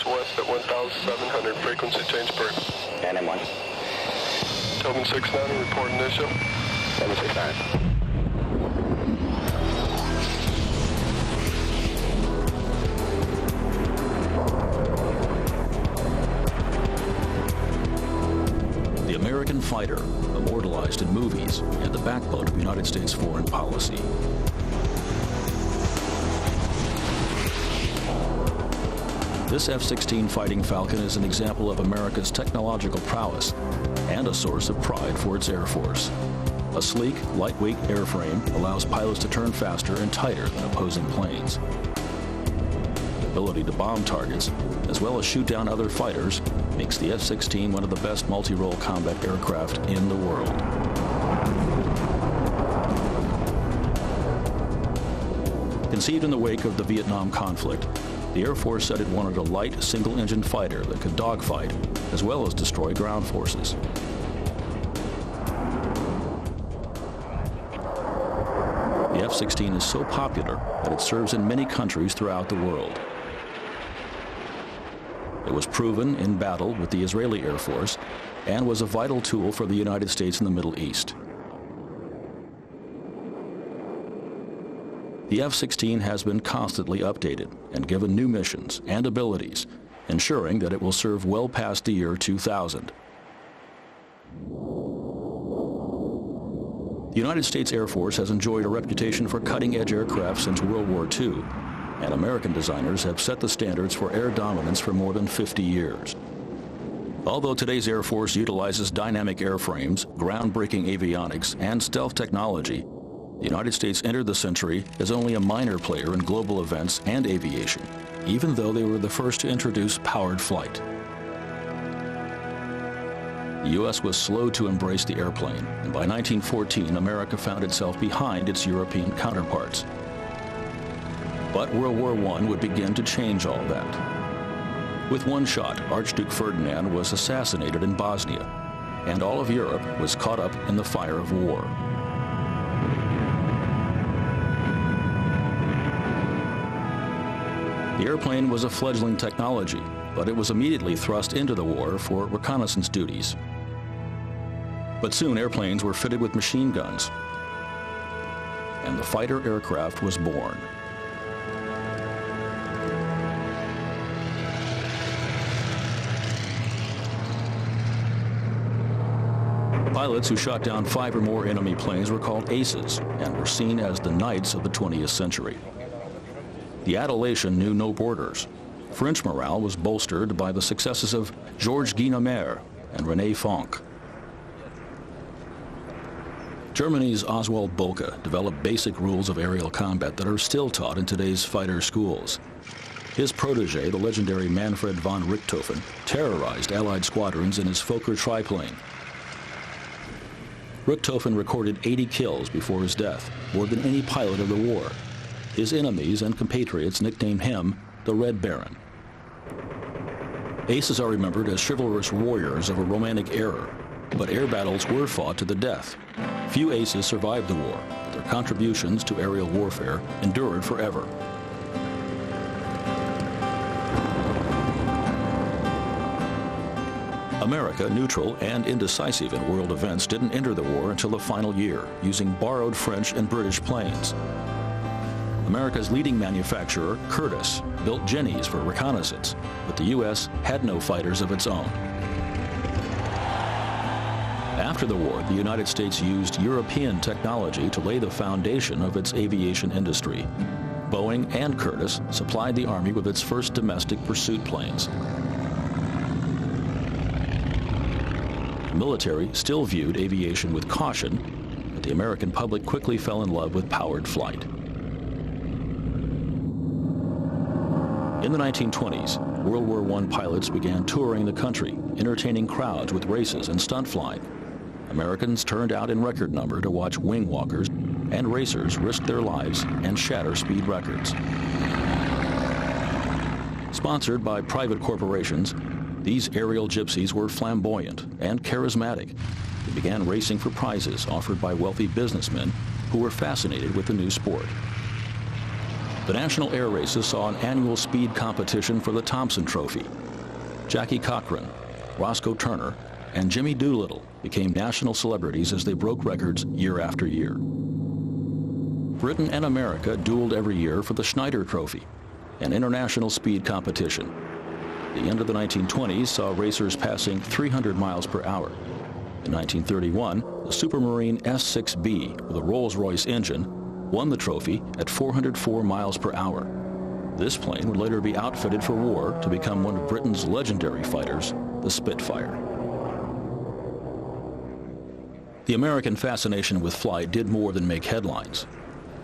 course west at 1,700, frequency change per. And M1. Tobin 69, report initial. Tobin 69. The American fighter, immortalized in movies and the backbone of United States foreign policy. This F-16 Fighting Falcon is an example of America's technological prowess and a source of pride for its Air Force. A sleek, lightweight airframe allows pilots to turn faster and tighter than opposing planes. The ability to bomb targets, as well as shoot down other fighters, makes the F-16 one of the best multi-role combat aircraft in the world. Conceived in the wake of the Vietnam conflict, the Air Force said it wanted a light, single-engine fighter that could dogfight, as well as destroy ground forces. The F-16 is so popular that it serves in many countries throughout the world. It was proven in battle with the Israeli Air Force and was a vital tool for the United States in the Middle East. The F-16 has been constantly updated and given new missions and abilities, ensuring that it will serve well past the year 2000. The United States Air Force has enjoyed a reputation for cutting-edge aircraft since World War II, and American designers have set the standards for air dominance for more than 50 years. Although today's Air Force utilizes dynamic airframes, groundbreaking avionics, and stealth technology, the United States entered the century as only a minor player in global events and aviation, even though they were the first to introduce powered flight. The U.S. was slow to embrace the airplane, and by 1914, America found itself behind its European counterparts. But World War I would begin to change all that. With one shot, Archduke Ferdinand was assassinated in Bosnia, and all of Europe was caught up in the fire of war. The airplane was a fledgling technology, but it was immediately thrust into the war for reconnaissance duties. But soon airplanes were fitted with machine guns, and the fighter aircraft was born. Pilots who shot down 5 or more enemy planes were called aces and were seen as the knights of the 20th century. The adulation knew no borders. French morale was bolstered by the successes of Georges Guinemer and René Fonck. Germany's Oswald Boelcke developed basic rules of aerial combat that are still taught in today's fighter schools. His protege, the legendary Manfred von Richthofen, terrorized Allied squadrons in his Fokker triplane. Richthofen recorded 80 kills before his death, more than any pilot of the war. His enemies and compatriots nicknamed him the Red Baron. Aces are remembered as chivalrous warriors of a romantic era, but air battles were fought to the death. Few aces survived the war, but their contributions to aerial warfare endured forever. America, neutral and indecisive in world events, didn't enter the war until the final year, using borrowed French and British planes. America's leading manufacturer, Curtiss, built Jennies for reconnaissance, but the U.S. had no fighters of its own. After the war, the United States used European technology to lay the foundation of its aviation industry. Boeing and Curtiss supplied the Army with its first domestic pursuit planes. The military still viewed aviation with caution, but the American public quickly fell in love with powered flight. In the 1920s, World War I pilots began touring the country, entertaining crowds with races and stunt flying. Americans turned out in record number to watch wing walkers and racers risk their lives and shatter speed records. Sponsored by private corporations, these aerial gypsies were flamboyant and charismatic. They began racing for prizes offered by wealthy businessmen who were fascinated with the new sport. The National Air Races saw an annual speed competition for the Thompson Trophy. Jackie Cochran, Roscoe Turner, and Jimmy Doolittle became national celebrities as they broke records year after year. Britain and America dueled every year for the Schneider Trophy, an international speed competition. The end of the 1920s saw racers passing 300 miles per hour. In 1931, the Supermarine S-6B with a Rolls-Royce engine won the trophy at 404 miles per hour. This plane would later be outfitted for war to become one of Britain's legendary fighters, the Spitfire. The American fascination with flight did more than make headlines.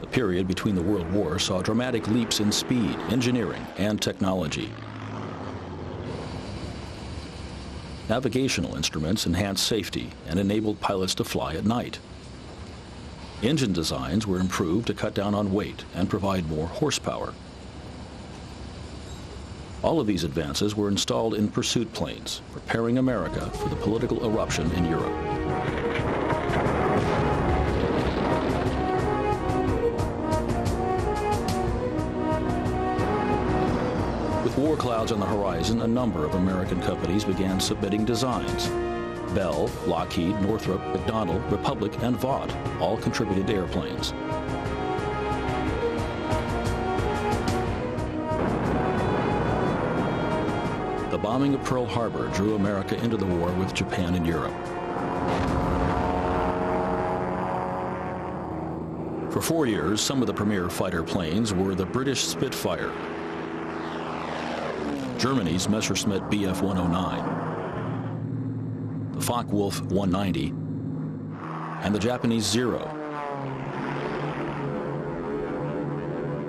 The period between the World Wars saw dramatic leaps in speed, engineering, and technology. Navigational instruments enhanced safety and enabled pilots to fly at night. Engine designs were improved to cut down on weight and provide more horsepower. All of these advances were installed in pursuit planes, preparing America for the political eruption in Europe. With war clouds on the horizon, a number of American companies began submitting designs. Bell, Lockheed, Northrop, McDonnell, Republic, and Vought all contributed airplanes. The bombing of Pearl Harbor drew America into the war with Japan and Europe. For 4 years, some of the premier fighter planes were the British Spitfire, Germany's Messerschmitt Bf-109, the Focke-Wulf 190, and the Japanese Zero.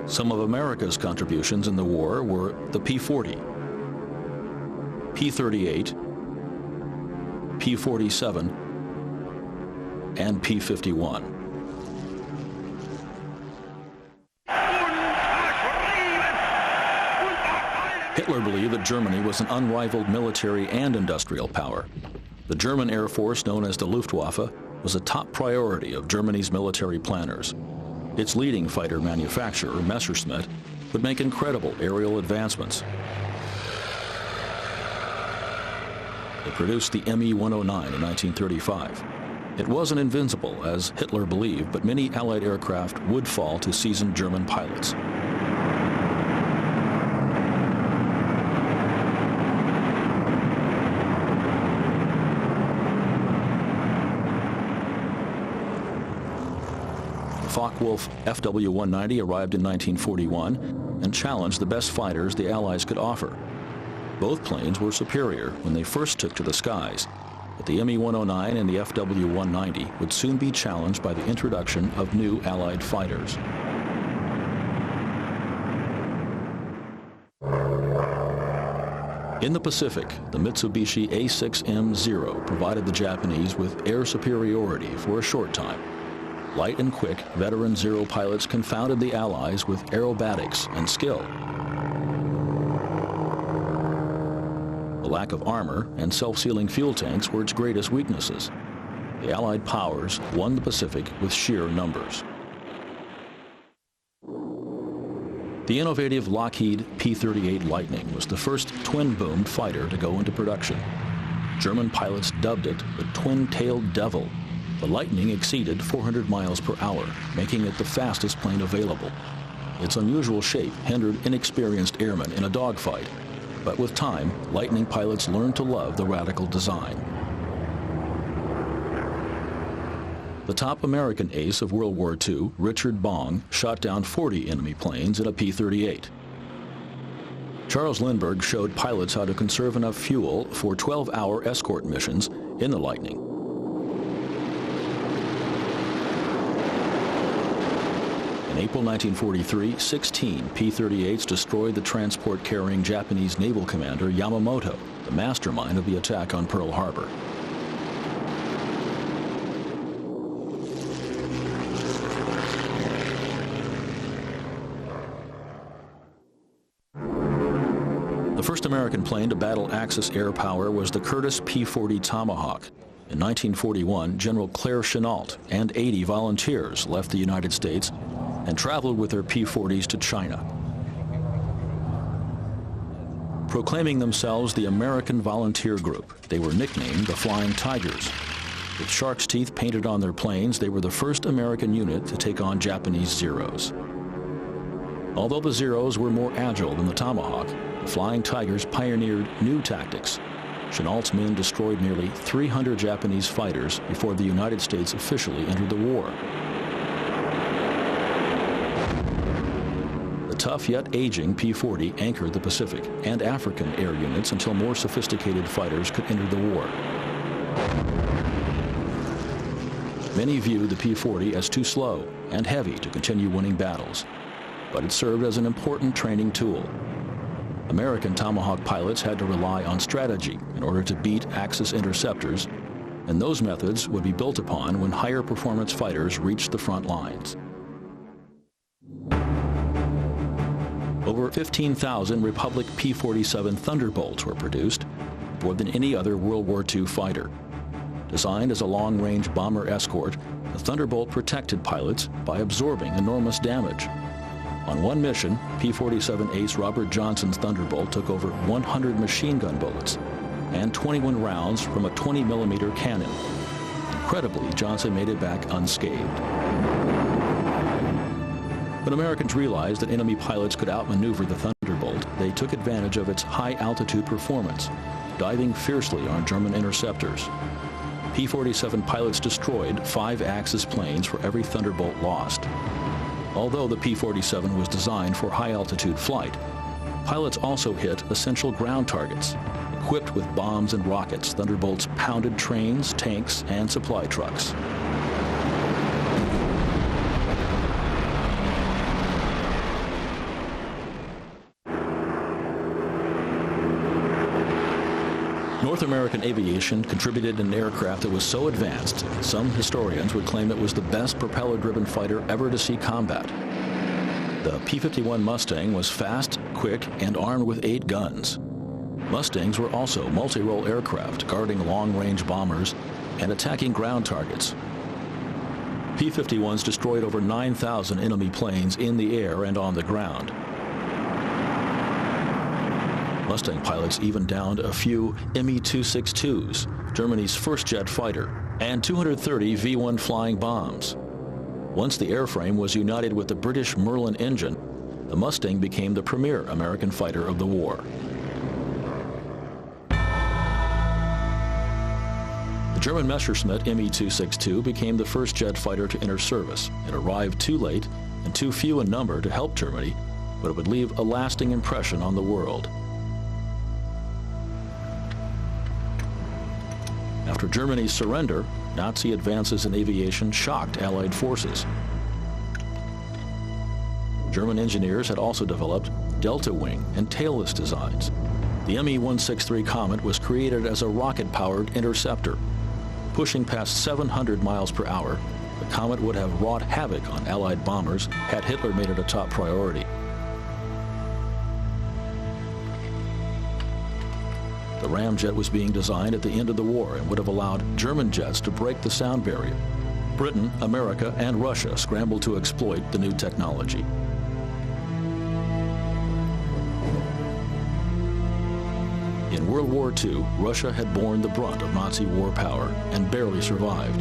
Some of America's contributions in the war were the P-40, P-38, P-47, and P-51. Hitler believed that Germany was an unrivaled military and industrial power. The German Air Force, known as the Luftwaffe, was a top priority of Germany's military planners. Its leading fighter manufacturer, Messerschmitt, would make incredible aerial advancements. It produced the Me-109 in 1935. It wasn't invincible, as Hitler believed, but many Allied aircraft would fall to seasoned German pilots. The Focke-Wulf FW-190 arrived in 1941 and challenged the best fighters the Allies could offer. Both planes were superior when they first took to the skies, but the Me-109 and the FW-190 would soon be challenged by the introduction of new Allied fighters. In the Pacific, the Mitsubishi A6M-0 provided the Japanese with air superiority for a short time. Light and quick, veteran Zero pilots confounded the Allies with aerobatics and skill. The lack of armor and self-sealing fuel tanks were its greatest weaknesses. The Allied powers won the Pacific with sheer numbers. The innovative Lockheed P-38 Lightning was the first twin-boomed fighter to go into production. German pilots dubbed it the twin-tailed devil. The Lightning exceeded 400 miles per hour, making it the fastest plane available. Its unusual shape hindered inexperienced airmen in a dogfight, but with time, Lightning pilots learned to love the radical design. The top American ace of World War II, Richard Bong, shot down 40 enemy planes in a P-38. Charles Lindbergh showed pilots how to conserve enough fuel for 12-hour escort missions in the Lightning. In April 1943, 16 P-38s destroyed the transport-carrying Japanese naval commander Yamamoto, the mastermind of the attack on Pearl Harbor. The first American plane to battle Axis air power was the Curtiss P-40 Tomahawk. In 1941, General Claire Chennault and 80 volunteers left the United States and traveled with their P-40s to China. Proclaiming themselves the American Volunteer Group, they were nicknamed the Flying Tigers. With shark's teeth painted on their planes, they were the first American unit to take on Japanese Zeros. Although the Zeros were more agile than the Tomahawk, the Flying Tigers pioneered new tactics. Chennault's men destroyed nearly 300 Japanese fighters before the United States officially entered the war. The tough yet aging P-40 anchored the Pacific and African air units until more sophisticated fighters could enter the war. Many viewed the P-40 as too slow and heavy to continue winning battles, but it served as an important training tool. American Tomahawk pilots had to rely on strategy in order to beat Axis interceptors, and those methods would be built upon when higher performance fighters reached the front lines. Over 15,000 Republic P-47 Thunderbolts were produced, more than any other World War II fighter. Designed as a long-range bomber escort, the Thunderbolt protected pilots by absorbing enormous damage. On one mission, P-47 ace Robert Johnson's Thunderbolt took over 100 machine gun bullets and 21 rounds from a 20mm cannon. Incredibly, Johnson made it back unscathed. When Americans realized that enemy pilots could outmaneuver the Thunderbolt, they took advantage of its high-altitude performance, diving fiercely on German interceptors. P-47 pilots destroyed 5 Axis planes for every Thunderbolt lost. Although the P-47 was designed for high-altitude flight, pilots also hit essential ground targets. Equipped with bombs and rockets, Thunderbolts pounded trains, tanks, and supply trucks. North American aviation contributed an aircraft that was so advanced, some historians would claim it was the best propeller-driven fighter ever to see combat. The P-51 Mustang was fast, quick, and armed with 8 guns. Mustangs were also multi-role aircraft guarding long-range bombers and attacking ground targets. P-51s destroyed over 9,000 enemy planes in the air and on the ground. Mustang pilots even downed a few Me-262s, Germany's first jet fighter, and 230 V-1 flying bombs. Once the airframe was united with the British Merlin engine, the Mustang became the premier American fighter of the war. The German Messerschmitt Me-262 became the first jet fighter to enter service. It arrived too late and too few in number to help Germany, but it would leave a lasting impression on the world. After Germany's surrender, Nazi advances in aviation shocked Allied forces. German engineers had also developed delta wing and tailless designs. The Me-163 Comet was created as a rocket-powered interceptor. Pushing past 700 miles per hour, the Comet would have wrought havoc on Allied bombers had Hitler made it a top priority. The ramjet was being designed at the end of the war and would have allowed German jets to break the sound barrier. Britain, America, and Russia scrambled to exploit the new technology. In World War II, Russia had borne the brunt of Nazi war power and barely survived.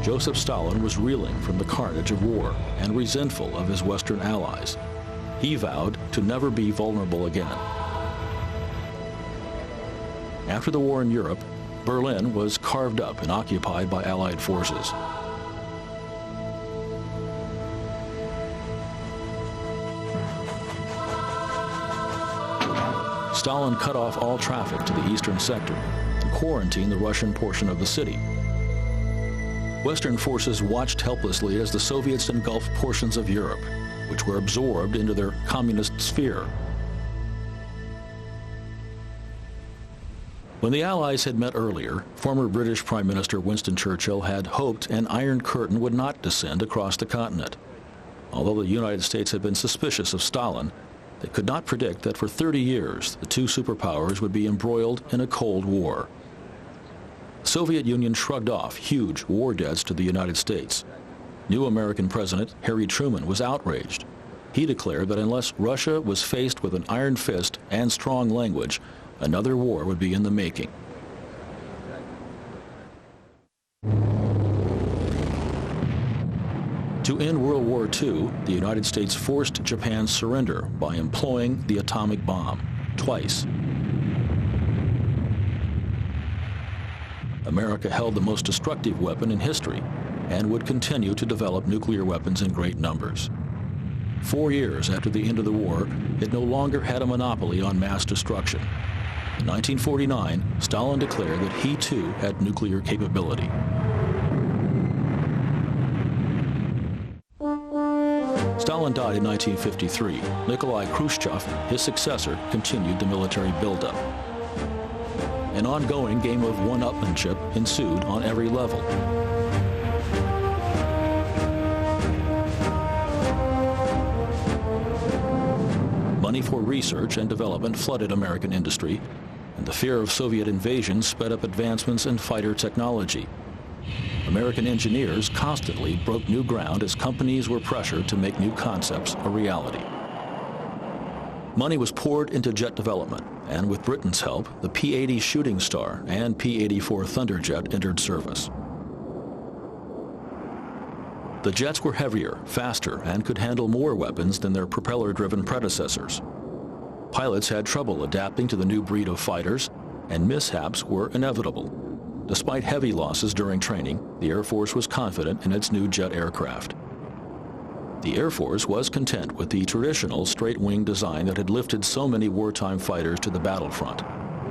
Joseph Stalin was reeling from the carnage of war and resentful of his Western allies. He vowed to never be vulnerable again. After the war in Europe, Berlin was carved up and occupied by Allied forces. Stalin cut off all traffic to the eastern sector and quarantined the Russian portion of the city. Western forces watched helplessly as the Soviets engulfed portions of Europe, which were absorbed into their communist sphere. When the Allies had met earlier, former British Prime Minister Winston Churchill had hoped an Iron Curtain would not descend across the continent. Although the United States had been suspicious of Stalin, they could not predict that for 30 years the two superpowers would be embroiled in a Cold War. The Soviet Union shrugged off huge war debts to the United States. New American President Harry Truman was outraged. He declared that unless Russia was faced with an iron fist and strong language, another war would be in the making. To end World War II, the United States forced Japan's surrender by employing the atomic bomb, twice. America held the most destructive weapon in history and would continue to develop nuclear weapons in great numbers. 4 years after the end of the war, it no longer had a monopoly on mass destruction. In 1949, Stalin declared that he too had nuclear capability. Stalin died in 1953. Nikolai Khrushchev, his successor, continued the military buildup. An ongoing game of one-upmanship ensued on every level. Money for research and development flooded American industry, and the fear of Soviet invasion sped up advancements in fighter technology. American engineers constantly broke new ground as companies were pressured to make new concepts a reality. Money was poured into jet development, and with Britain's help, the P-80 Shooting Star and P-84 Thunderjet entered service. The jets were heavier, faster, and could handle more weapons than their propeller-driven predecessors. Pilots had trouble adapting to the new breed of fighters, and mishaps were inevitable. Despite heavy losses during training, the Air Force was confident in its new jet aircraft. The Air Force was content with the traditional straight-wing design that had lifted so many wartime fighters to the battlefront.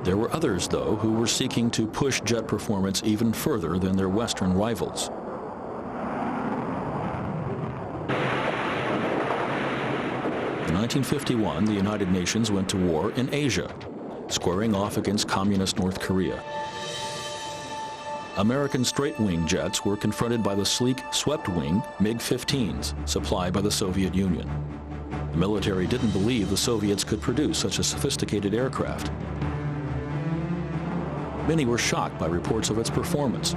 There were others, though, who were seeking to push jet performance even further than their Western rivals. In 1951, the United Nations went to war in Asia, squaring off against communist North Korea. American straight-wing jets were confronted by the sleek, swept-wing MiG-15s supplied by the Soviet Union. The military didn't believe the Soviets could produce such a sophisticated aircraft. Many were shocked by reports of its performance.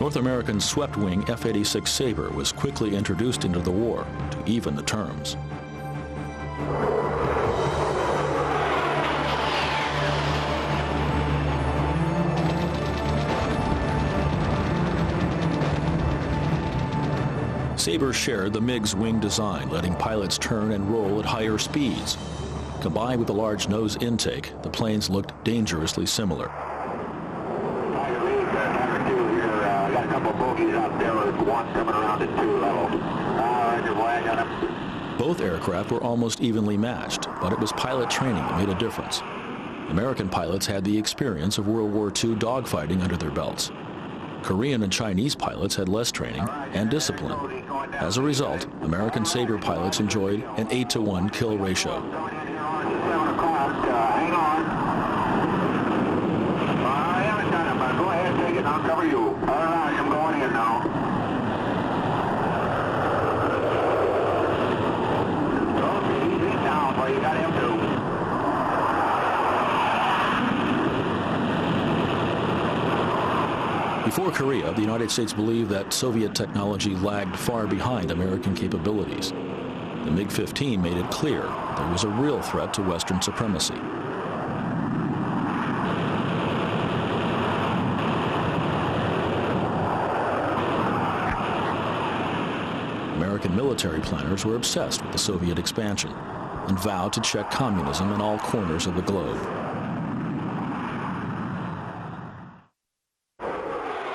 North American swept-wing F-86 Sabre was quickly introduced into the war to even the terms. Sabre shared the MiG's wing design, letting pilots turn and roll at higher speeds. Combined with a large nose intake, the planes looked dangerously similar. Got a couple of bogeys out there, one coming around at 2 level. Roger, boy, I got him. Both aircraft were almost evenly matched, but it was pilot training that made a difference. American pilots had the experience of World War II dogfighting under their belts. Korean and Chinese pilots had less training and discipline. As a result, American Sabre pilots enjoyed an 8-to-1 kill ratio. Hang on. I haven't done it, but go ahead, take it, and I'll cover you. All right, I'm going in now. Okay, he's down, boy, you got him too. Before Korea, the United States believed that Soviet technology lagged far behind American capabilities. The MiG-15 made it clear there was a real threat to Western supremacy. American military planners were obsessed with the Soviet expansion and vowed to check communism in all corners of the globe.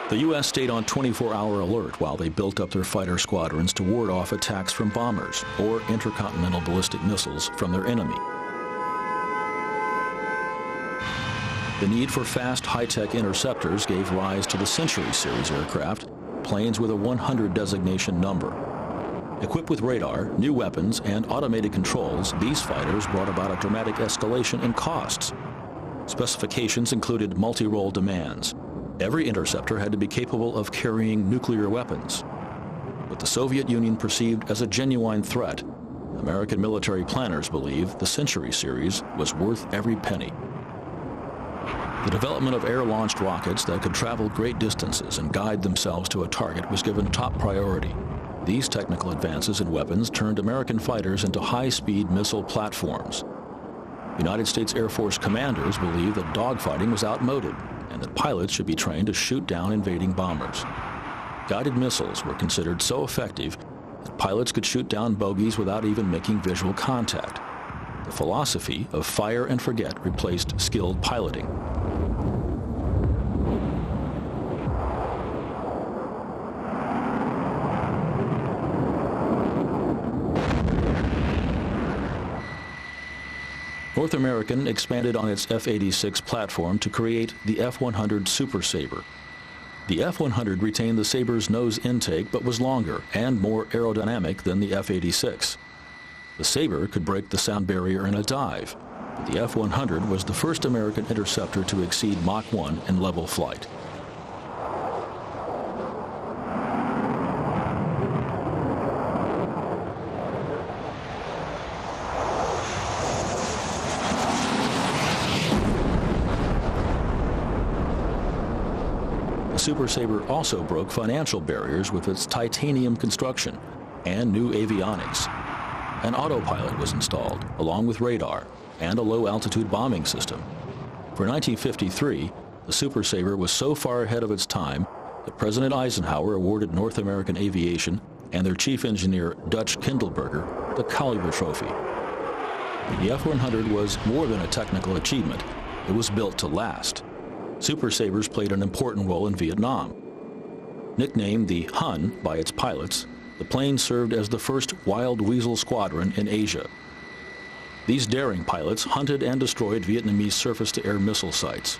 The U.S. stayed on 24-hour alert while they built up their fighter squadrons to ward off attacks from bombers or intercontinental ballistic missiles from their enemy. The need for fast, high-tech interceptors gave rise to the Century Series aircraft, planes with a 100 designation number. Equipped with radar, new weapons, and automated controls, these fighters brought about a dramatic escalation in costs. Specifications included multi-role demands. Every interceptor had to be capable of carrying nuclear weapons. What the Soviet Union perceived as a genuine threat, American military planners believed the Century Series was worth every penny. The development of air-launched rockets that could travel great distances and guide themselves to a target was given top priority. These technical advances in weapons turned American fighters into high-speed missile platforms. United States Air Force commanders believed that dogfighting was outmoded and that pilots should be trained to shoot down invading bombers. Guided missiles were considered so effective that pilots could shoot down bogies without even making visual contact. The philosophy of fire and forget replaced skilled piloting. North American expanded on its F-86 platform to create the F-100 Super Sabre. The F-100 retained the Sabre's nose intake but was longer and more aerodynamic than the F-86. The Sabre could break the sound barrier in a dive, but the F-100 was the first American interceptor to exceed Mach 1 in level flight. The Super Sabre also broke financial barriers with its titanium construction and new avionics. An autopilot was installed, along with radar and a low-altitude bombing system. For 1953, the Super Sabre was so far ahead of its time that President Eisenhower awarded North American Aviation and their chief engineer, Dutch Kindleberger, the Caliber Trophy. The F-100 was more than a technical achievement. It was built to last. Super Sabres played an important role in Vietnam. Nicknamed the Hun by its pilots, the plane served as the first Wild Weasel Squadron in Asia. These daring pilots hunted and destroyed Vietnamese surface-to-air missile sites.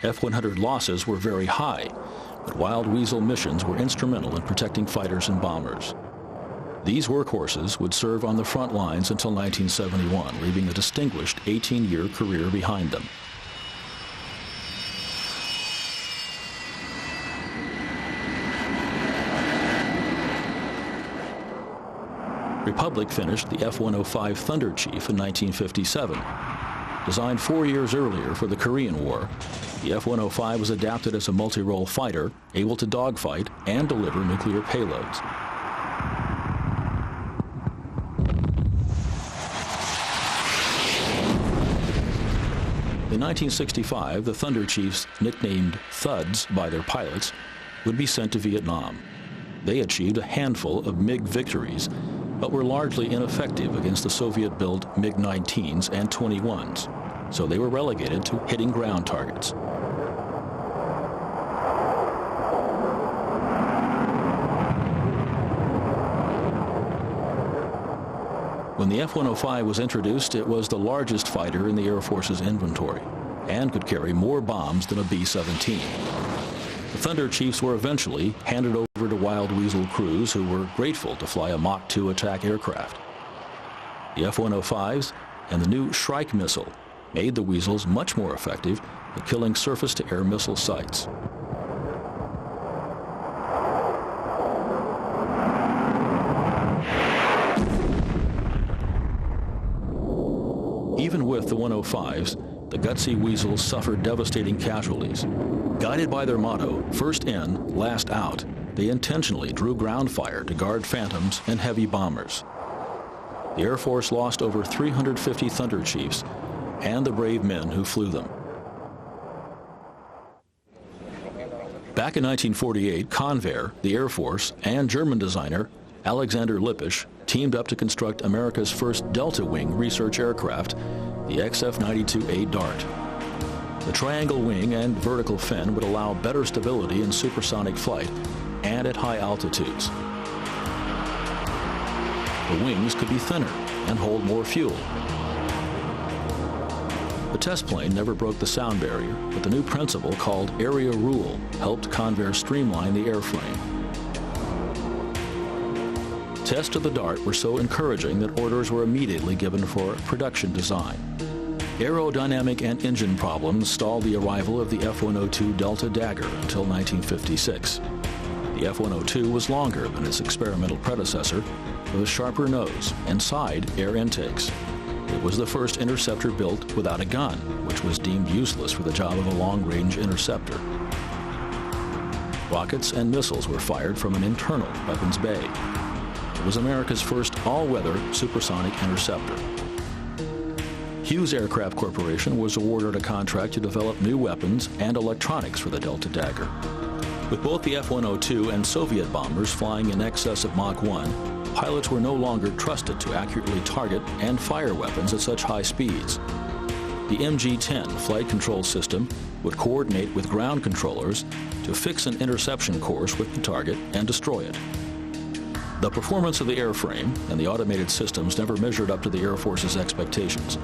F-100 losses were very high, but Wild Weasel missions were instrumental in protecting fighters and bombers. These workhorses would serve on the front lines until 1971, leaving a distinguished 18-year career behind them. Republic finished the F-105 Thunder Chief in 1957. Designed 4 years earlier for the Korean War, the F-105 was adapted as a multi-role fighter, able to dogfight and deliver nuclear payloads. In 1965, the Thunder Chiefs, nicknamed Thuds by their pilots, would be sent to Vietnam. They achieved a handful of MiG victories, but were largely ineffective against the Soviet-built MiG-19s and 21s, so they were relegated to hitting ground targets. When the F-105 was introduced, it was the largest fighter in the Air Force's inventory and could carry more bombs than a B-17. The Thunder Chiefs were eventually handed over to Wild Weasel crews who were grateful to fly a Mach 2 attack aircraft. The F-105s and the new Shrike missile made the Weasels much more effective at killing surface-to-air missile sites. Even with the 105s, the gutsy Weasels suffered devastating casualties. Guided by their motto, first in, last out, they intentionally drew ground fire to guard Phantoms and heavy bombers. The Air Force lost over 350 Thunder Chiefs and the brave men who flew them. Back in 1948, Convair, the Air Force, and German designer Alexander Lippisch teamed up to construct America's first Delta Wing research aircraft, the XF-92A Dart. The triangle wing and vertical fin would allow better stability in supersonic flight and at high altitudes. The wings could be thinner and hold more fuel. The test plane never broke the sound barrier, but the new principle called Area Rule helped Convair streamline the airframe. Tests of the Dart were so encouraging that orders were immediately given for production design. Aerodynamic and engine problems stalled the arrival of the F-102 Delta Dagger until 1956. The F-102 was longer than its experimental predecessor, with a sharper nose and side air intakes. It was the first interceptor built without a gun, which was deemed useless for the job of a long-range interceptor. Rockets and missiles were fired from an internal weapons bay. It was America's first all-weather supersonic interceptor. Hughes Aircraft Corporation was awarded a contract to develop new weapons and electronics for the Delta Dagger. With both the F-102 and Soviet bombers flying in excess of Mach 1, pilots were no longer trusted to accurately target and fire weapons at such high speeds. The MG-10 flight control system would coordinate with ground controllers to fix an interception course with the target and destroy it. The performance of the airframe and the automated systems never measured up to the Air Force's expectations,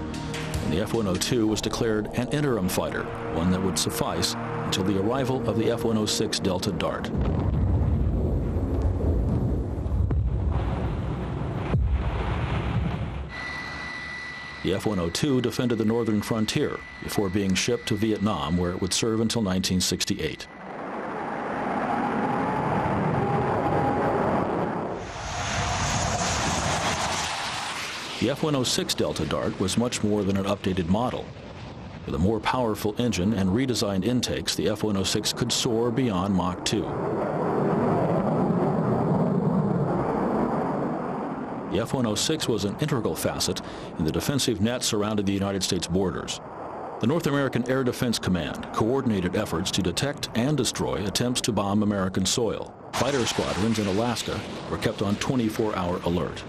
and the F-102 was declared an interim fighter, one that would suffice until the arrival of the F-106 Delta Dart. The F-102 defended the northern frontier before being shipped to Vietnam, where it would serve until 1968. The F-106 Delta Dart was much more than an updated model. With a more powerful engine and redesigned intakes, the F-106 could soar beyond Mach 2. The F-106 was an integral facet in the defensive net surrounding the United States borders. The North American Air Defense Command coordinated efforts to detect and destroy attempts to bomb American soil. Fighter squadrons in Alaska were kept on 24-hour alert.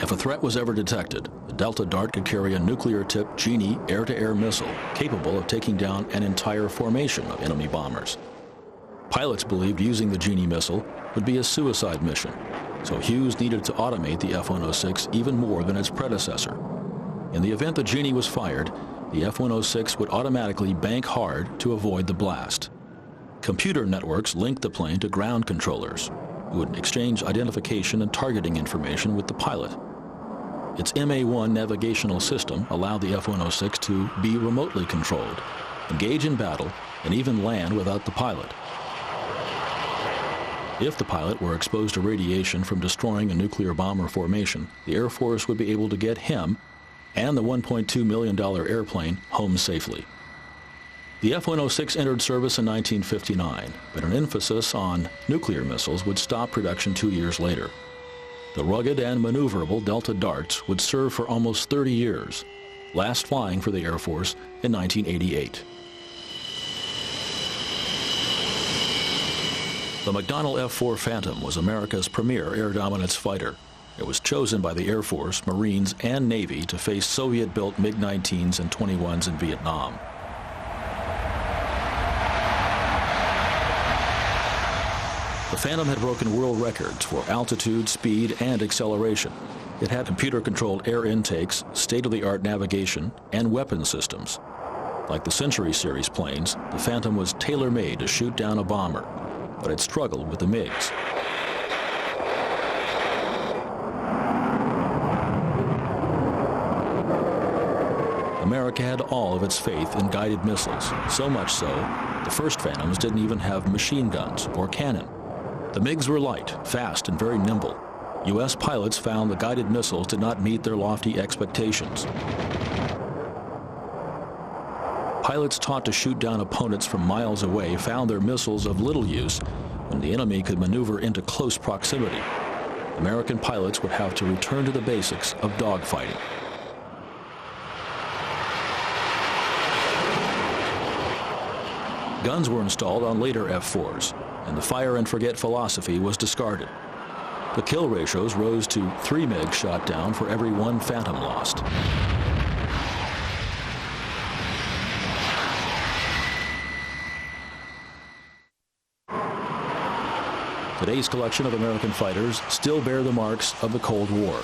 If a threat was ever detected, the Delta Dart could carry a nuclear-tipped Genie air-to-air missile capable of taking down an entire formation of enemy bombers. Pilots believed using the Genie missile would be a suicide mission, so Hughes needed to automate the F-106 even more than its predecessor. In the event the Genie was fired, the F-106 would automatically bank hard to avoid the blast. Computer networks linked the plane to ground controllers, who would exchange identification and targeting information with the pilot. Its MA-1 navigational system allowed the F-106 to be remotely controlled, engage in battle, and even land without the pilot. If the pilot were exposed to radiation from destroying a nuclear bomber formation, the Air Force would be able to get him and the $1.2 million airplane home safely. The F-106 entered service in 1959, but an emphasis on nuclear missiles would stop production 2 years later. The rugged and maneuverable Delta Darts would serve for almost 30 years, last flying for the Air Force in 1988. The McDonnell F-4 Phantom was America's premier air dominance fighter. It was chosen by the Air Force, Marines, and Navy to face Soviet-built MiG-19s and 21s in Vietnam. The Phantom had broken world records for altitude, speed, and acceleration. It had computer-controlled air intakes, state-of-the-art navigation, and weapon systems. Like the Century Series planes, the Phantom was tailor-made to shoot down a bomber, but it struggled with the MiGs. America had all of its faith in guided missiles, so much so, the first Phantoms didn't even have machine guns or cannon. The MiGs were light, fast, and very nimble. U.S. pilots found the guided missiles did not meet their lofty expectations. Pilots taught to shoot down opponents from miles away found their missiles of little use when the enemy could maneuver into close proximity. American pilots would have to return to the basics of dogfighting. Guns were installed on later F-4s, and the fire and forget philosophy was discarded. The kill ratios rose to 3 MiGs shot down for every 1 Phantom lost. Today's collection of American fighters still bear the marks of the Cold War.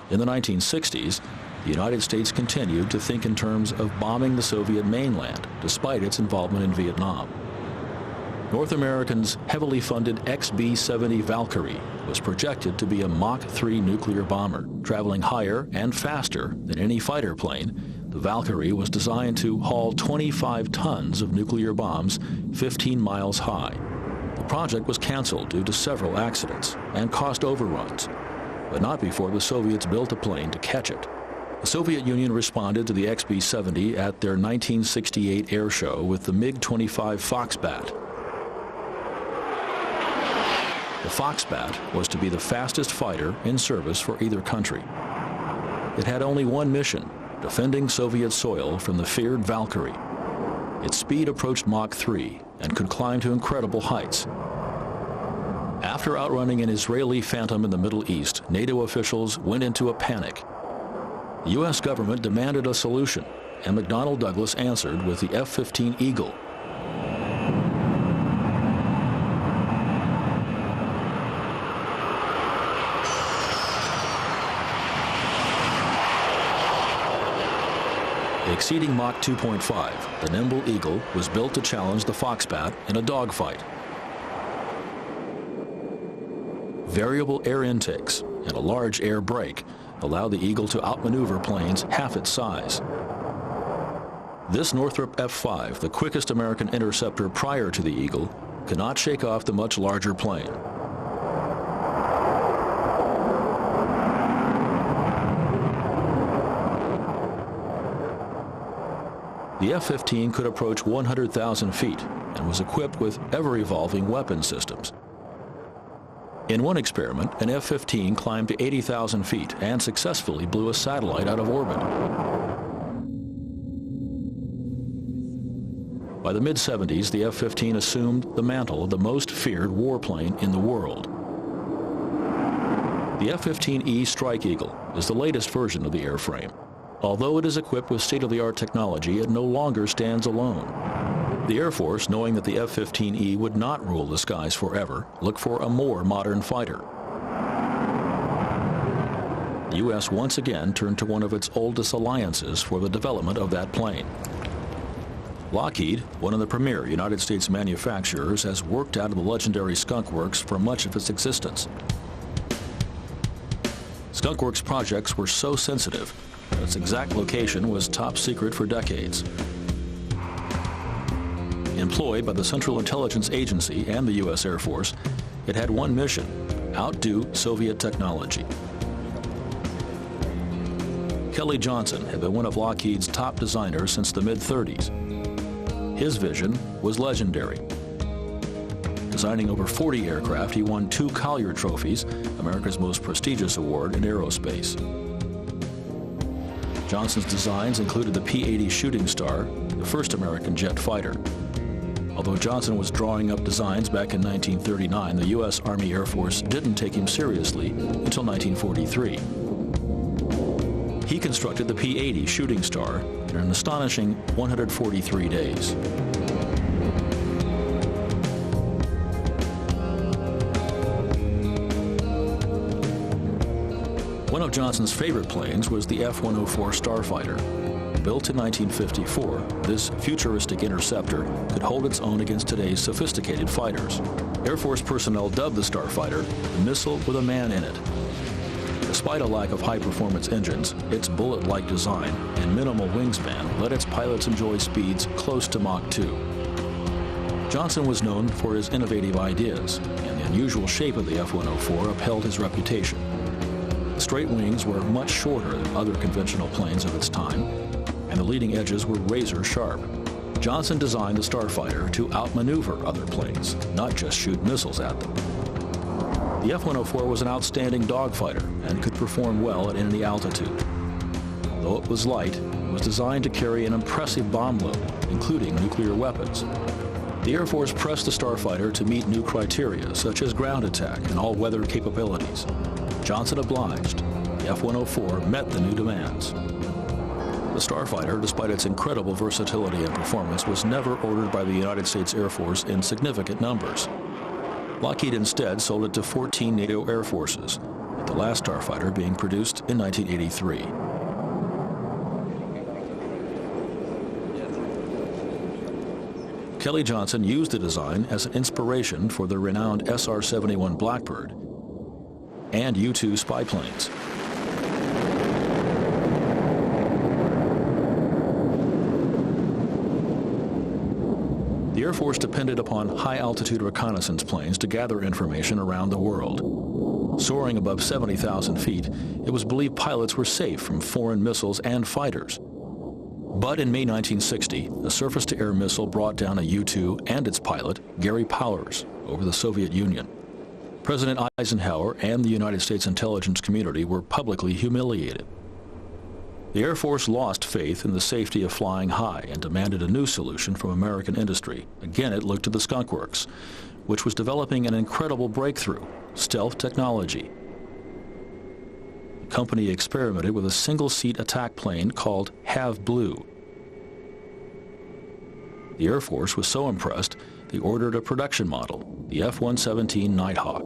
In the 1960s, the United States continued to think in terms of bombing the Soviet mainland, despite its involvement in Vietnam. North America's heavily funded XB-70 Valkyrie was projected to be a Mach 3 nuclear bomber. Traveling higher and faster than any fighter plane, the Valkyrie was designed to haul 25 tons of nuclear bombs 15 miles high. The project was canceled due to several accidents and cost overruns, but not before the Soviets built a plane to catch it. The Soviet Union responded to the XB-70 at their 1968 air show with the MiG-25 Foxbat. The Foxbat was to be the fastest fighter in service for either country. It had only one mission, defending Soviet soil from the feared Valkyrie. Its speed approached Mach 3 and could climb to incredible heights. After outrunning an Israeli Phantom in the Middle East, NATO officials went into a panic. The U.S. government demanded a solution, and McDonnell Douglas answered with the F-15 Eagle. Exceeding Mach 2.5, the nimble Eagle was built to challenge the Foxbat in a dogfight. Variable air intakes and a large air brake allowed the Eagle to outmaneuver planes half its size. This Northrop F-5, the quickest American interceptor prior to the Eagle, could not shake off the much larger plane. The F-15 could approach 100,000 feet and was equipped with ever-evolving weapon systems. In one experiment, an F-15 climbed to 80,000 feet and successfully blew a satellite out of orbit. By the mid-70s, the F-15 assumed the mantle of the most feared warplane in the world. The F-15E Strike Eagle is the latest version of the airframe. Although it is equipped with state-of-the-art technology, it no longer stands alone. The Air Force, knowing that the F-15E would not rule the skies forever, looked for a more modern fighter. The U.S. once again turned to one of its oldest alliances for the development of that plane. Lockheed, one of the premier United States manufacturers, has worked out of the legendary Skunk Works for much of its existence. Skunk Works projects were so sensitive that its exact location was top secret for decades. Employed by the Central Intelligence Agency and the U.S. Air Force, it had one mission: outdo Soviet technology. Kelly Johnson had been one of Lockheed's top designers since the mid-30s. His vision was legendary. Designing over 40 aircraft, he won 2 Collier Trophies, America's most prestigious award in aerospace. Johnson's designs included the P-80 Shooting Star, the first American jet fighter. Although Johnson was drawing up designs back in 1939, the U.S. Army Air Force didn't take him seriously until 1943. He constructed the P-80 Shooting Star in an astonishing 143 days. One of Johnson's favorite planes was the F-104 Starfighter. Built in 1954, this futuristic interceptor could hold its own against today's sophisticated fighters. Air Force personnel dubbed the Starfighter the missile with a man in it. Despite a lack of high-performance engines, its bullet-like design and minimal wingspan let its pilots enjoy speeds close to Mach 2. Johnson was known for his innovative ideas, and the unusual shape of the F-104 upheld his reputation. The straight wings were much shorter than other conventional planes of its time, and the leading edges were razor sharp. Johnson designed the Starfighter to outmaneuver other planes, not just shoot missiles at them. The F-104 was an outstanding dogfighter and could perform well at any altitude. Though it was light, it was designed to carry an impressive bomb load, including nuclear weapons. The Air Force pressed the Starfighter to meet new criteria, such as ground attack and all-weather capabilities. Johnson obliged. The F-104 met the new demands. The Starfighter, despite its incredible versatility and performance, was never ordered by the United States Air Force in significant numbers. Lockheed instead sold it to 14 NATO air forces, with the last Starfighter being produced in 1983. Kelly Johnson used the design as an inspiration for the renowned SR-71 Blackbird and U-2 spy planes. The Air Force depended upon high-altitude reconnaissance planes to gather information around the world. Soaring above 70,000 feet, it was believed pilots were safe from foreign missiles and fighters. But in May 1960, a surface-to-air missile brought down a U-2 and its pilot, Gary Powers, over the Soviet Union. President Eisenhower and the United States intelligence community were publicly humiliated. The Air Force lost faith in the safety of flying high and demanded a new solution from American industry. Again, it looked to the Skunk Works, which was developing an incredible breakthrough, stealth technology. The company experimented with a single-seat attack plane called Have Blue. The Air Force was so impressed, they ordered a production model, the F-117 Nighthawk.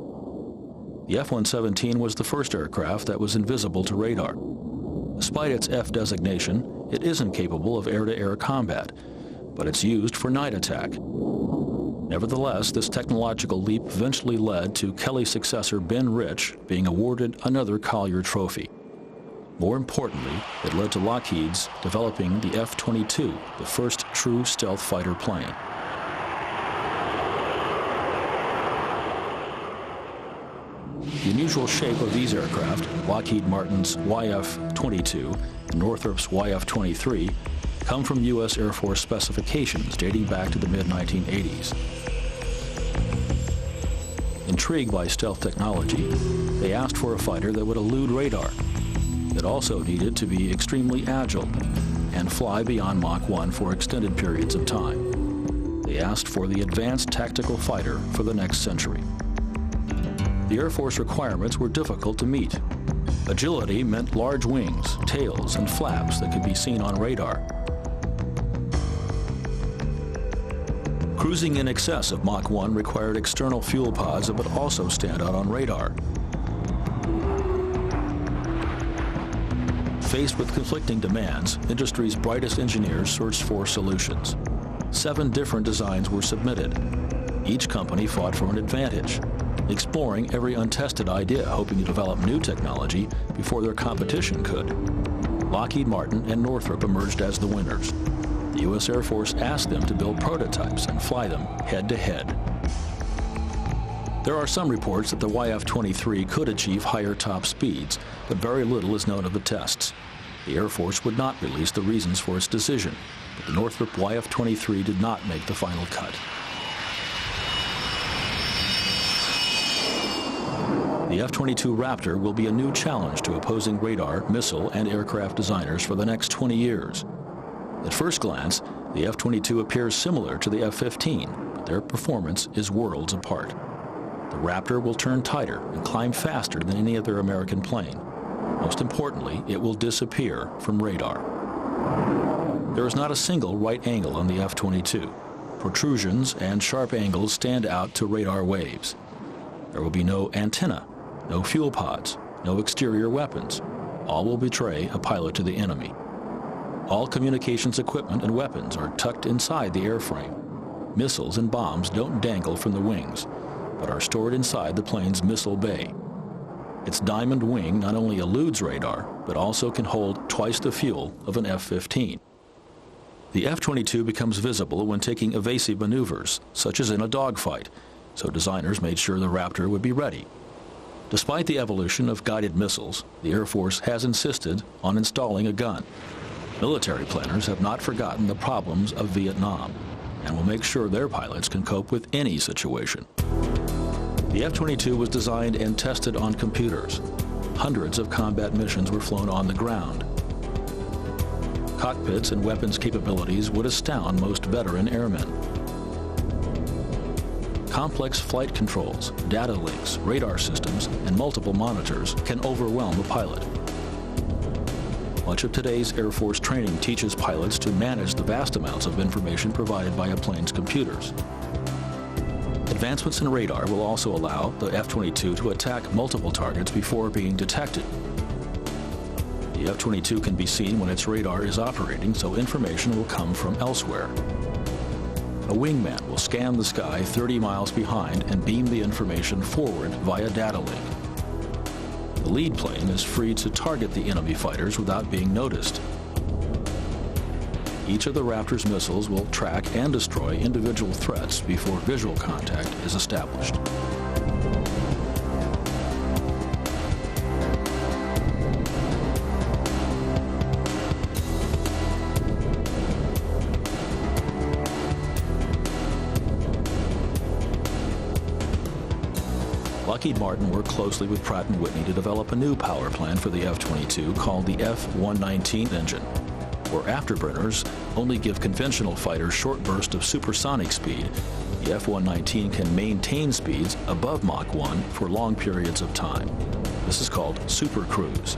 The F-117 was the first aircraft that was invisible to radar. Despite its F designation, it isn't capable of air-to-air combat, but it's used for night attack. Nevertheless, this technological leap eventually led to Kelly's successor Ben Rich being awarded another Collier Trophy. More importantly, it led to Lockheed's developing the F-22, the first true stealth fighter plane. The unusual shape of these aircraft, Lockheed Martin's YF-22 and Northrop's YF-23, come from U.S. Air Force specifications dating back to the mid-1980s. Intrigued by stealth technology, they asked for a fighter that would elude radar. It also needed to be extremely agile and fly beyond Mach 1 for extended periods of time. They asked for the advanced tactical fighter for the next century. The Air Force requirements were difficult to meet. Agility meant large wings, tails, and flaps that could be seen on radar. Cruising in excess of Mach 1 required external fuel pods that would also stand out on radar. Faced with conflicting demands, industry's brightest engineers searched for solutions. 7 different designs were submitted. Each company fought for an advantage, exploring every untested idea, hoping to develop new technology before their competition could. Lockheed Martin and Northrop emerged as the winners. The U.S. Air Force asked them to build prototypes and fly them head-to-head. There are some reports that the YF-23 could achieve higher top speeds, but very little is known of the tests. The Air Force would not release the reasons for its decision, but the Northrop YF-23 did not make the final cut. The F-22 Raptor will be a new challenge to opposing radar, missile, and aircraft designers for the next 20 years. At first glance, the F-22 appears similar to the F-15, but their performance is worlds apart. The Raptor will turn tighter and climb faster than any other American plane. Most importantly, it will disappear from radar. There is not a single right angle on the F-22. Protrusions and sharp angles stand out to radar waves. There will be no antenna, no fuel pods, no exterior weapons. All will betray a pilot to the enemy. All communications equipment and weapons are tucked inside the airframe. Missiles and bombs don't dangle from the wings, but are stored inside the plane's missile bay. Its diamond wing not only eludes radar, but also can hold twice the fuel of an F-15. The F-22 becomes visible when taking evasive maneuvers, such as in a dogfight, so designers made sure the Raptor would be ready. Despite the evolution of guided missiles, the Air Force has insisted on installing a gun. Military planners have not forgotten the problems of Vietnam and will make sure their pilots can cope with any situation. The F-22 was designed and tested on computers. Hundreds of combat missions were flown on the ground. Cockpits and weapons capabilities would astound most veteran airmen. Complex flight controls, data links, radar systems, and multiple monitors can overwhelm a pilot. Much of today's Air Force training teaches pilots to manage the vast amounts of information provided by a plane's computers. Advancements in radar will also allow the F-22 to attack multiple targets before being detected. The F-22 can be seen when its radar is operating, so information will come from elsewhere. A wingman will scan the sky 30 miles behind and beam the information forward via data link. The lead plane is free to target the enemy fighters without being noticed. Each of the Raptor's missiles will track and destroy individual threats before visual contact is established. Lockheed Martin worked closely with Pratt & Whitney to develop a new power plant for the F-22 called the F-119 engine, where afterburners only give conventional fighters short bursts of supersonic speed. The F-119 can maintain speeds above Mach 1 for long periods of time. This is called supercruise.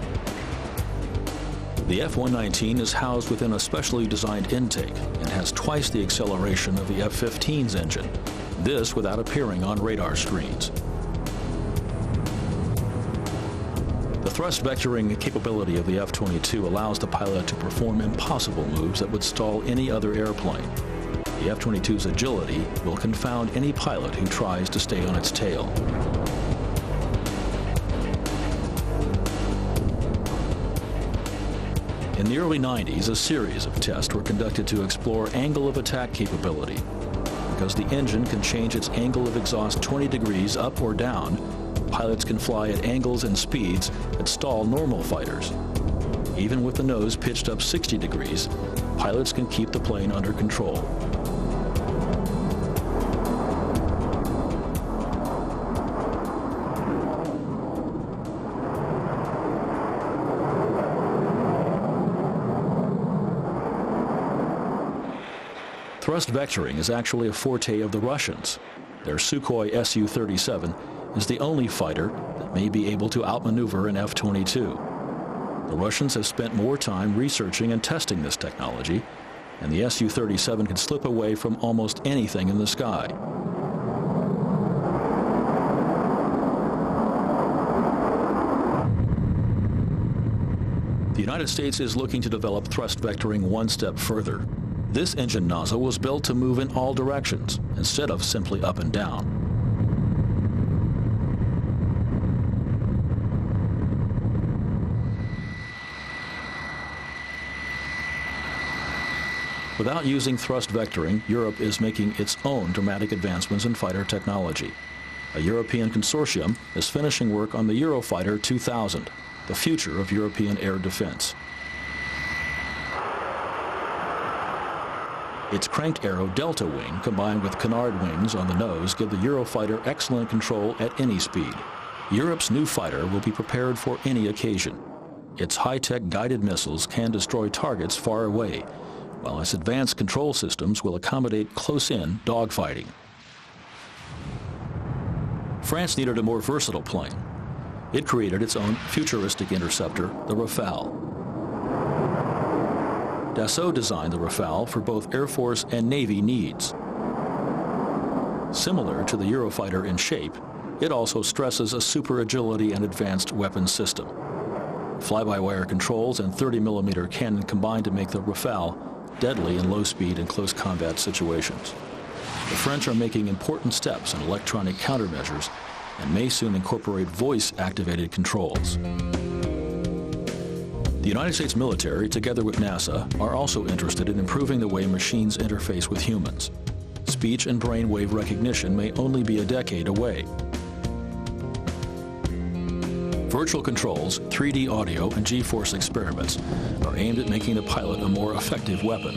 The F-119 is housed within a specially designed intake and has twice the acceleration of the F-15's engine, this without appearing on radar screens. The thrust vectoring capability of the F-22 allows the pilot to perform impossible moves that would stall any other airplane. The F-22's agility will confound any pilot who tries to stay on its tail. In the early 90s, a series of tests were conducted to explore angle of attack capability. Because the engine can change its angle of exhaust 20 degrees up or down, pilots can fly at angles and speeds that stall normal fighters. Even with the nose pitched up 60 degrees, pilots can keep the plane under control. Thrust vectoring is actually a forte of the Russians. Their Sukhoi Su-37 is the only fighter that may be able to outmaneuver an F-22. The Russians have spent more time researching and testing this technology, and the Su-37 can slip away from almost anything in the sky. The United States is looking to develop thrust vectoring one step further. This engine nozzle was built to move in all directions, instead of simply up and down. Without using thrust vectoring, Europe is making its own dramatic advancements in fighter technology. A European consortium is finishing work on the Eurofighter 2000, the future of European air defense. Its cranked arrow delta wing combined with canard wings on the nose give the Eurofighter excellent control at any speed. Europe's new fighter will be prepared for any occasion. Its high-tech guided missiles can destroy targets far away, while its advanced control systems will accommodate close-in dogfighting. France needed a more versatile plane. It created its own futuristic interceptor, the Rafale. Dassault designed the Rafale for both Air Force and Navy needs. Similar to the Eurofighter in shape, it also stresses a super agility and advanced weapons system. Fly-by-wire controls and 30mm cannon combine to make the Rafale deadly in low-speed and close combat situations. The French are making important steps in electronic countermeasures and may soon incorporate voice-activated controls. The United States military, together with NASA, are also interested in improving the way machines interface with humans. Speech and brainwave recognition may only be a decade away. Virtual controls, 3D audio, and G-force experiments are aimed at making the pilot a more effective weapon.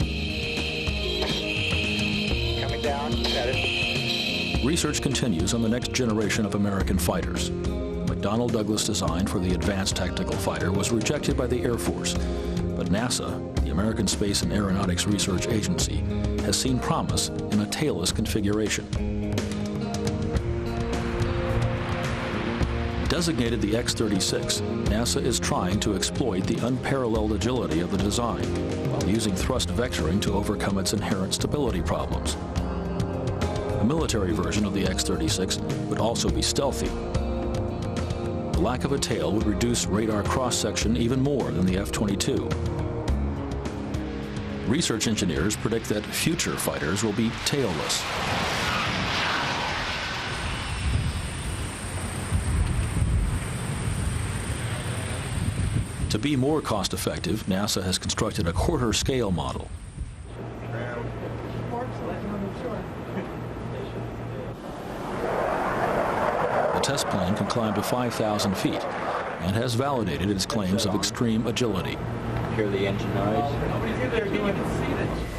Coming down, set it. Research continues on the next generation of American fighters. McDonnell Douglas design for the Advanced Tactical Fighter was rejected by the Air Force, but NASA, the American Space and Aeronautics Research Agency, has seen promise in a tailless configuration. Designated the X-36, NASA is trying to exploit the unparalleled agility of the design while using thrust vectoring to overcome its inherent stability problems. A military version of the X-36 would also be stealthy. The lack of a tail would reduce radar cross-section even more than the F-22. Research engineers predict that future fighters will be tailless. To be more cost-effective, NASA has constructed a quarter-scale model. The test plane can climb to 5,000 feet and has validated its claims of extreme agility. Hear the engine noise. Nobody's in there doing it.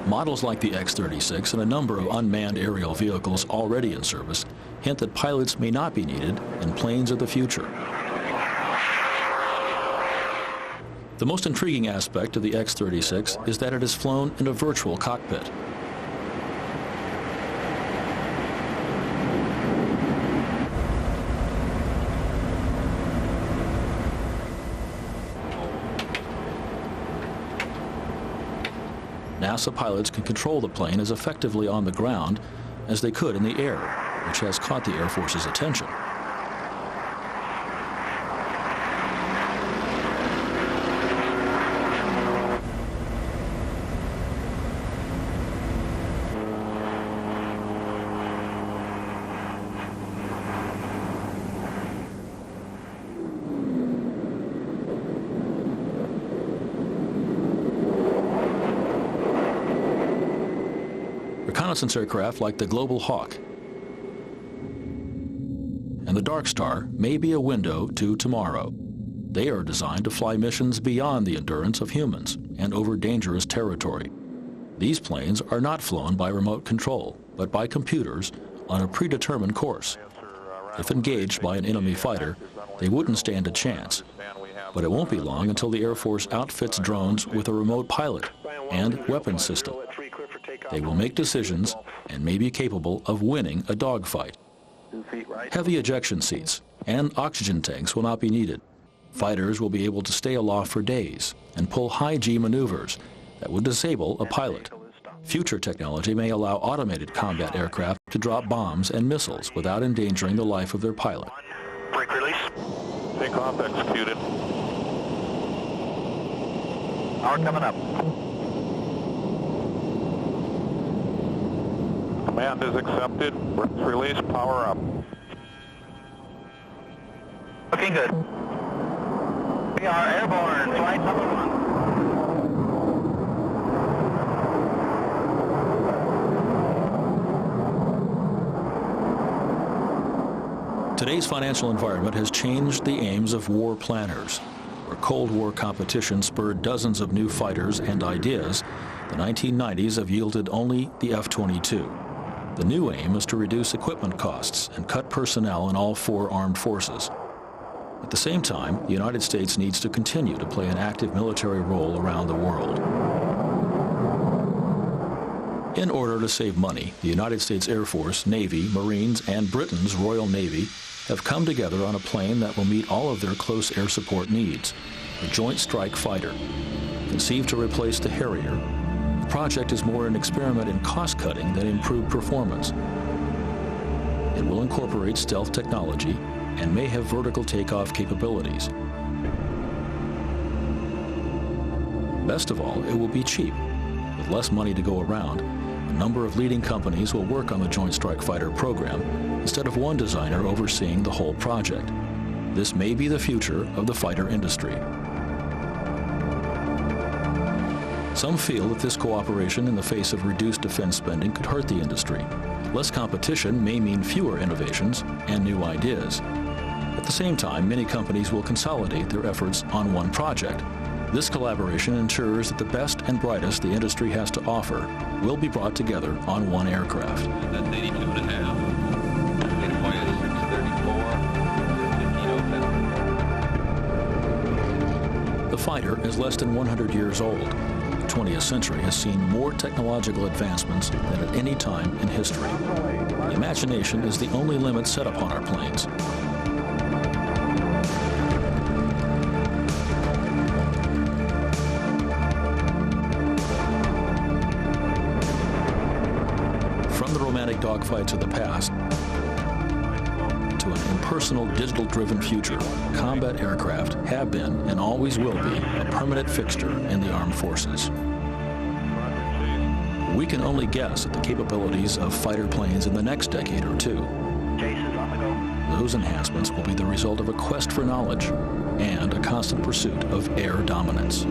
Models like the X-36 and a number of unmanned aerial vehicles already in service hint that pilots may not be needed in planes of the future. The most intriguing aspect of the X-36 is that it is flown in a virtual cockpit. NASA pilots can control the plane as effectively on the ground as they could in the air, which has caught the Air Force's attention. Reconnaissance aircraft like the Global Hawk and the Dark Star may be a window to tomorrow. They are designed to fly missions beyond the endurance of humans and over dangerous territory. These planes are not flown by remote control, but by computers on a predetermined course. If engaged by an enemy fighter, they wouldn't stand a chance. But it won't be long until the Air Force outfits drones with a remote pilot and weapons system. They will make decisions and may be capable of winning a dogfight. Heavy ejection seats and oxygen tanks will not be needed. Fighters will be able to stay aloft for days and pull high-G maneuvers that would disable a pilot. Future technology may allow automated combat aircraft to drop bombs and missiles without endangering the life of their pilot. Brake release. Takeoff executed. Power coming up. Command is accepted. Brakes release. Power up. Looking good. We are airborne. Flight number 1. Today's financial environment has changed the aims of war planners. Where Cold War competition spurred dozens of new fighters and ideas, the 1990s have yielded only the F-22. The new aim is to reduce equipment costs and cut personnel in all 4 armed forces. At the same time, the United States needs to continue to play an active military role around the world. In order to save money, the United States Air Force, Navy, Marines, and Britain's Royal Navy have come together on a plane that will meet all of their close air support needs, the Joint Strike Fighter. Conceived to replace the Harrier, the project is more an experiment in cost-cutting than improved performance. It will incorporate stealth technology and may have vertical takeoff capabilities. Best of all, it will be cheap. With less money to go around, a number of leading companies will work on the Joint Strike Fighter program instead of one designer overseeing the whole project. This may be the future of the fighter industry. Some feel that this cooperation in the face of reduced defense spending could hurt the industry. Less competition may mean fewer innovations and new ideas. At the same time, many companies will consolidate their efforts on one project. This collaboration ensures that the best and brightest the industry has to offer will be brought together on one aircraft. That's 82.5. Data point is 634, 1507. The fighter is less than 100 years old. The 20th century has seen more technological advancements than at any time in history. The imagination is the only limit set upon our planes. From the romantic dogfights of the past to an impersonal, digital-driven future, combat aircraft have been and always will be a permanent fixture in the armed forces. We can only guess at the capabilities of fighter planes in the next decade or two. Those enhancements will be the result of a quest for knowledge and a constant pursuit of air dominance.